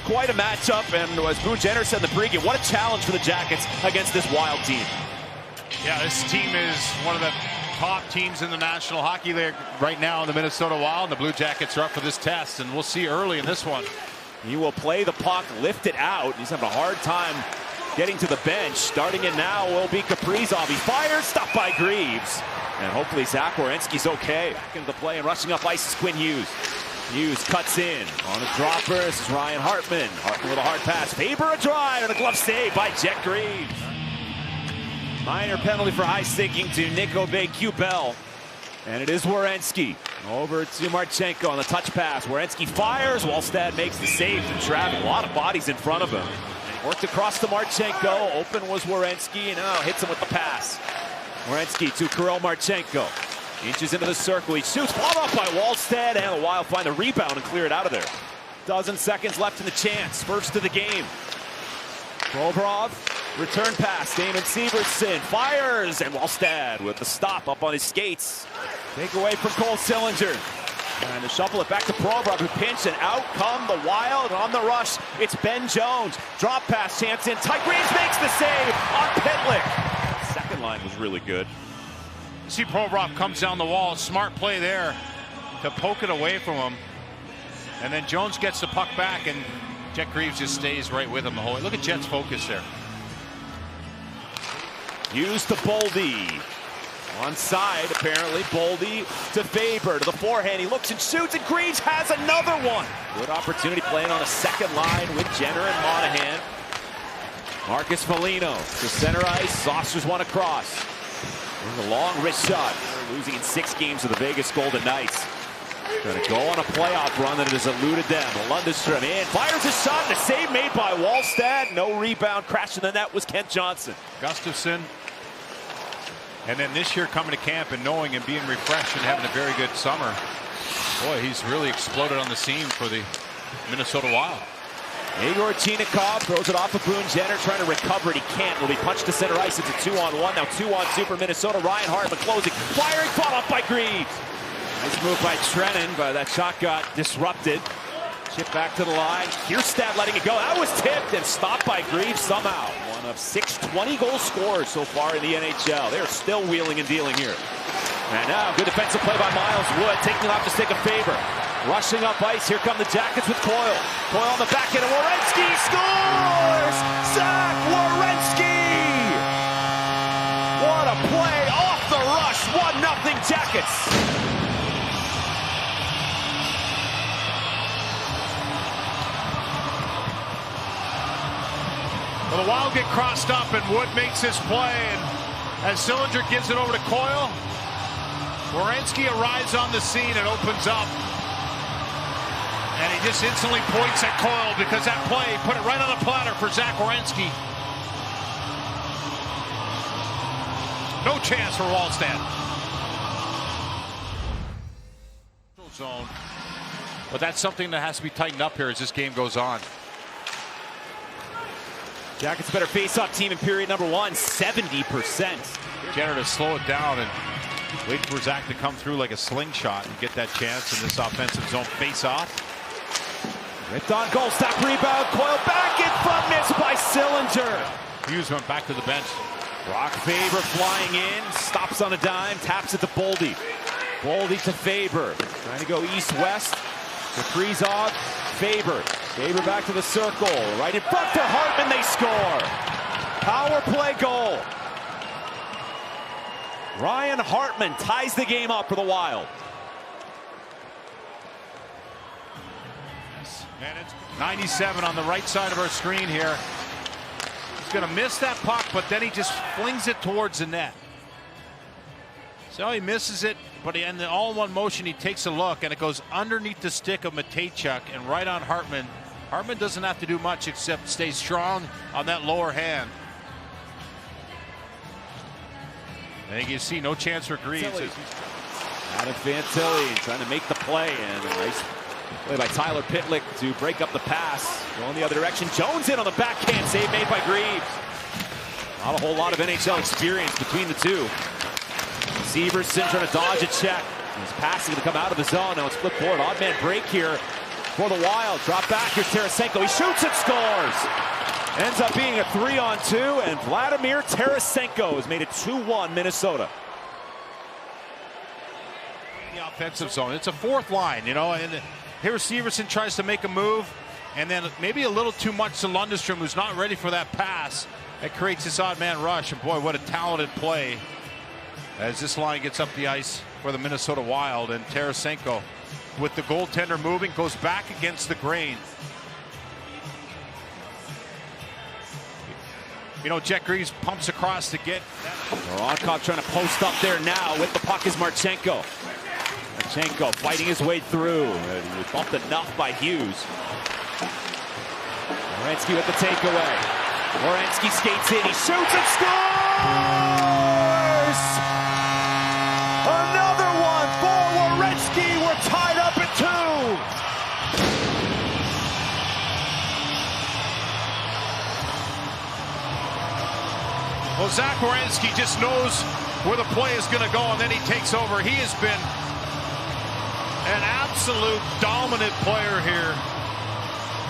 quite a matchup, and as Boone Jenner said in the pregame, what a challenge for the Jackets against this Wild team. Yeah, this team is one of the top teams in the National Hockey League right now in the Minnesota Wild. The Blue Jackets are up for this test, and we'll see early in this one. He will play the puck, lift it out. He's having a hard time getting to the bench. Starting in now will be Kaprizov. He fires, stopped by Greaves. And hopefully Zach Werenski's okay. Back into the play and rushing up ice is Quinn Hughes. Hughes cuts in on a dropper. This is Ryan Hartman. Hartman with a hard pass. Faber a drive and a glove save by Jet Greaves. Minor penalty for high sticking to Nico Kubel. And it is Werenski. Over to Marchenko on the touch pass. Werenski fires. Wallstad makes the save in traffic. A lot of bodies in front of him. Worked across to Marchenko. Open was Werenski, and now hits him with the pass. Werenski to Kirill Marchenko. Inches into the circle. He shoots. Followed up by Wallstad, and the Wild find the rebound and clear it out of there. 12 seconds left in the chance. First of the game. Provorov. Return pass. Damon Severson fires, and Wallstad with the stop up on his skates. Take away from Cole Sillinger. And to shuffle it back to Provorov, who pinched, and out come the Wild on the rush. It's Ben Jones. Drop pass, chance in. Ty Greaves makes the save on Pitlick. Second line was really good. You see Provorov comes down the wall. Smart play there to poke it away from him. And then Jones gets the puck back, and Jet Greaves just stays right with him the whole way. Look at Jet's focus there. Hughes to Boldy. Onside, apparently. Boldy to Faber, to the forehand. He looks and shoots, and Greaves has another one. Good opportunity playing on a second line with Jenner and Monahan. Marcus Foligno to center ice. Saucers one across. There's a long wrist shot. They're losing in 6 games to the Vegas Golden Knights. Going to go on a playoff run that has eluded them. Lundestrom in, fires a shot, and a save made by Wallstad. No rebound. Crashing the net was Kent Johnson. Gustafsson. And then this year coming to camp and knowing and being refreshed and having a very good summer. Boy, he's really exploded on the scene for the Minnesota Wild. Igor Chinikov throws it off of Boone Jenner, trying to recover it. He can't. Will be punched to center ice. It's a 2-on-1. Now 2-on-2 for Minnesota. Ryan Hartman closing. Firing, fought off by Greaves. Nice move by Trenin, but that shot got disrupted. Chip back to the line. Kierstad letting it go. That was tipped and stopped by Greaves somehow. One of 6 20-goal scorers so far in the NHL. They're still wheeling and dealing here. And now, good defensive play by Miles Wood, taking it off to stick a Faber. Rushing up ice. Here come the Jackets with Coyle. Coyle on the back end, and Werenski scores! Zach Werenski! What a play off the rush. 1-0 Jackets. Well, the Wild get crossed up, and Wood makes his play, and as Sillinger gives it over to Coyle, Werenski arrives on the scene and opens up. And he just instantly points at Coyle because that play put it right on the platter for Zach Werenski. No chance for Wallstad. Zone. But that's something that has to be tightened up here as this game goes on. Jackets better face-off team in period number 1, 70%. Jenner to slow it down and wait for Zach to come through like a slingshot and get that chance in this offensive zone face-off. Ripped on goal, stop rebound, Coyle back in front, missed by Sillinger. Hughes went back to the bench. Brock Faber flying in, stops on a dime, taps it to Boldy. Boldy to Faber, trying to go east-west. Kaprizov, Faber. Faber back to the circle, right in front for Hartman, they score. Power play goal. Ryan Hartman ties the game up for the Wild. And it's 97 on the right side of our screen here. He's going to miss that puck, but then he just flings it towards the net. So he misses it, but in the all-in-one motion, he takes a look, and it goes underneath the stick of Matejchuk and right on Hartman. Hartman doesn't have to do much except stay strong on that lower hand. I think you see no chance for Greaves. Adam Fantilli trying to make the play, and a nice play by Tyler Pitlick to break up the pass. Going the other direction. Jones in on the backhand, save made by Greaves. Not a whole lot of NHL experience between the two. Severson trying to dodge a check. He's passing to come out of the zone. Now it's flip forward. Odd man break here for the Wild. Drop back, here's Tarasenko. He shoots and scores. Ends up being a 3-on-2, and Vladimir Tarasenko has made it 2-1 Minnesota. The offensive zone. It's a fourth line, you know, and here Severson tries to make a move, and then maybe a little too much to Lundestrom, who's not ready for that pass. It creates this odd man rush, and boy, what a talented play as this line gets up the ice for the Minnesota Wild. And Tarasenko, with the goaltender moving, goes back against the grain. You know, Jet Greaves pumps across to get that. Voronkov trying to post up there now. With the puck is Marchenko. Marchenko fighting his way through. He was bumped enough by Hughes. Werenski with the takeaway. Werenski skates in. He shoots and scores! Another one for Werenski. We're tied up at 2. Well, Zach Werenski just knows where the play is going to go, and then he takes over. He has been an absolute dominant player here.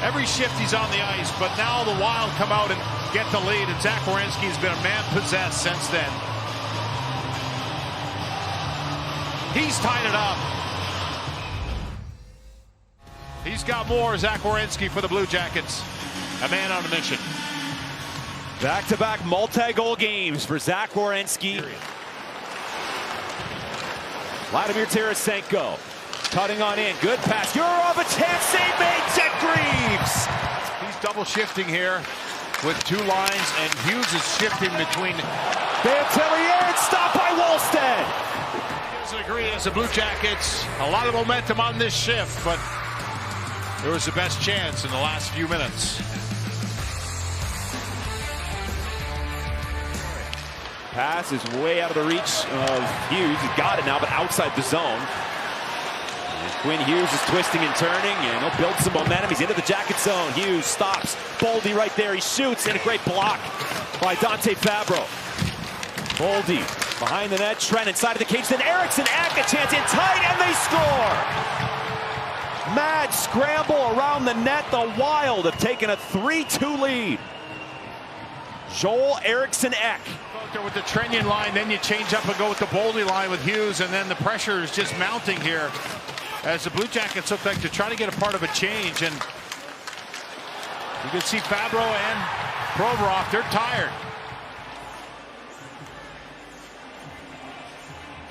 Every shift he's on the ice, but now the Wild come out and get the lead, and Zach Werenski has been a man possessed since then. He's tied it up. He's got more, Zach Werenski, for the Blue Jackets. A man on a mission. Back-to-back multi-goal games for Zach Werenski. Vladimir Tarasenko cutting on in. Good pass. Yurov, a chance. Save made. Jet Greaves. He's double shifting here with two lines, and Hughes is shifting between. Bantillier, stopped by Wallstead. He doesn't agree as the Blue Jackets. A lot of momentum on this shift, but there was the best chance in the last few minutes. Pass is way out of the reach of Hughes. He's got it now, but outside the zone. And Quinn Hughes is twisting and turning, and he'll build some momentum. He's into the Jacket zone. Hughes stops. Boldy right there. He shoots, and a great block by Dante Fabro. Boldy behind the net. Trenin inside of the cage. Then Eriksson, a chance in tight, and they score. Mad scramble around the net. The Wild have taken a 3-2 lead. Joel Eriksson-Ek. With the Trenin line, then you change up and go with the Boldy line with Hughes, and then the pressure is just mounting here as the Blue Jackets look like to try to get a part of a change. And you can see Fabro and Provorov, they're tired.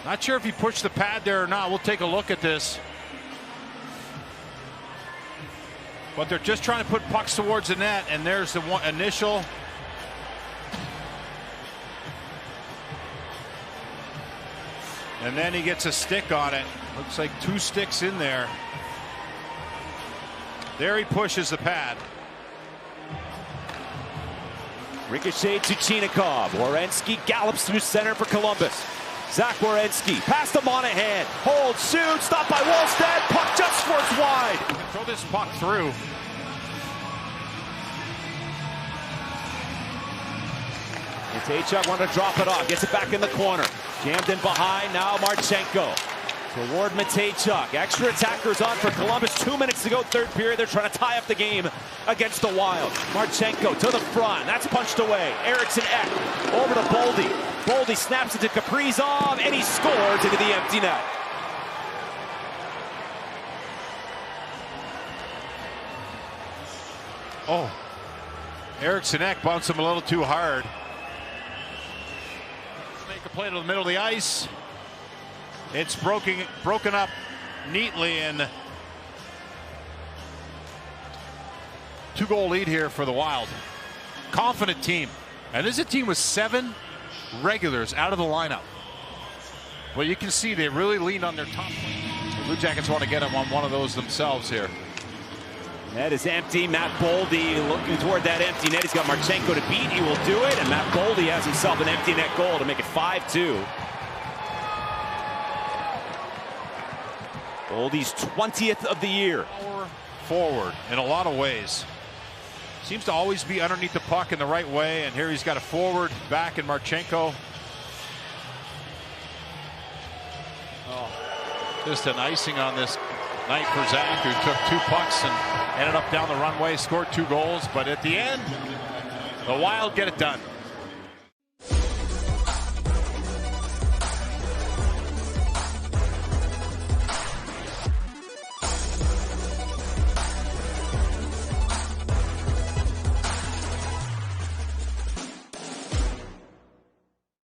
Not sure if he pushed the pad there or not. We'll take a look at this. But they're just trying to put pucks towards the net, and there's the one initial. And then he gets a stick on it. Looks like 2 sticks in there. There he pushes the pad. Ricochet to Chinikov. Werenski gallops through center for Columbus. Zach Werenski past the Monahan. Hold, shoot, stopped by Wallstead. Puck just squirts wide. Throw this puck through. Matejchuk wanted to drop it off. Gets it back in the corner. Jammed in behind. Now Marchenko toward Matejchuk. Extra attackers on for Columbus. 2 minutes to go, third period. They're trying to tie up the game against the Wild. Marchenko to the front. That's punched away. Eriksson-Ek over to Boldy. Boldy snaps it to Kaprizov, and he scores into the empty net. Oh, Eriksson-Ek bounced him a little too hard. Make a play to the middle of the ice. It's broken up neatly, and 2-goal lead here for the Wild. Confident team, and this is a team with 7 regulars out of the lineup. Well, you can see they really leaned on their top. The Blue Jackets want to get them on one of those themselves here. Net is empty. Matt Boldy looking toward that empty net. He's got Marchenko to beat. He will do it. And Matt Boldy has himself an empty net goal to make it 5-2. Boldy's 20th of the year. Power forward in a lot of ways. Seems to always be underneath the puck in the right way. And here he's got a forward back in Marchenko. Oh, just an icing on this night for Zach, who took 2 pucks and ended up down the runway, scored 2 goals. But at the end, the Wild get it done.